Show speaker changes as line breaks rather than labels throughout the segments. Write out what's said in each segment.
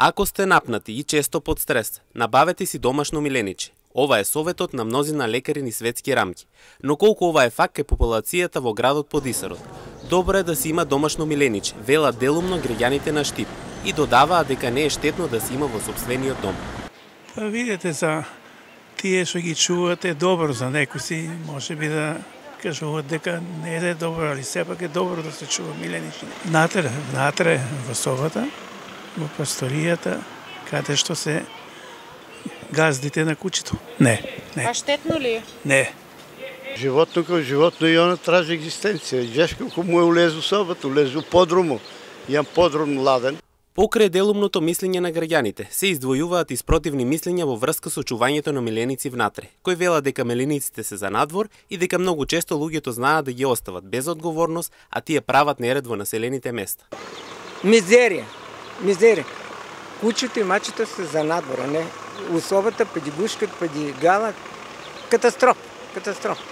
Ако сте напнати и често под стрес, набавете си домашно милениче. Ова е советот на мнозина лекари ни светски рамки. Но колку ова е факт е популацијата во градот под Исарот. Добро е да се има домашно милениче, велат делумно граѓаните на Штип и додаваат дека не е штетно да се има во сопствениот дом.
Па видете, за тие што ги чувате добро, за некои си може би да кажуваат дека не е добро, али сепак е добро да се чува милениче. Натре во собата, во пасторијата, каде што се газдите на куќето. Не.
А штетно ли е?
Не.
Животно како животно и оно тражи екзистенција. Видиш како му е улезу собата, улезу подруму. Јам подрум ладен.
Покрај делумното мислење на граѓаните, се издвојуваат и спротивни мислења во врска со чувањето на миленици внатре, кои велат дека милениците се за надвор и дека многу често луѓето знаат да ги остават без одговорност, а тие прават неред во населените места.
Мизерија. Кучето и мачето се за надвор, а не особата, преди гушкат, преди галат. Катастрофа.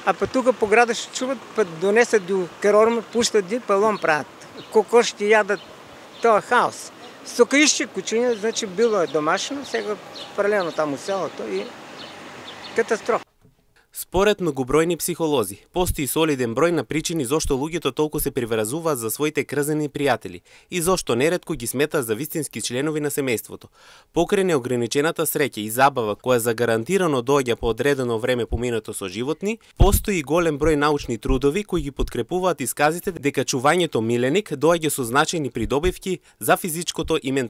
А па тука по града ще чуват, па донесат до керорма, пуштат ди, па лом правят. Кокошки ядат, тоа хаос. Сокаишче кучиња, значи било е домашно, сега паралелно таму селото и катастрофа.
Според многобројни психолози, постои солиден број на причини зошто луѓето толку се приврзуваат за своите крзени пријатели и зошто неретко ги сметаат за вистински членови на семејството. Покрај неограничената среќа и забава која загарантирано доаѓа по одредено време поминато со животни, постои и голем број научни трудови кои ги подкрепуваат исказите дека чувањето миленик доаѓа со значајни придобивки за физичкото и менталното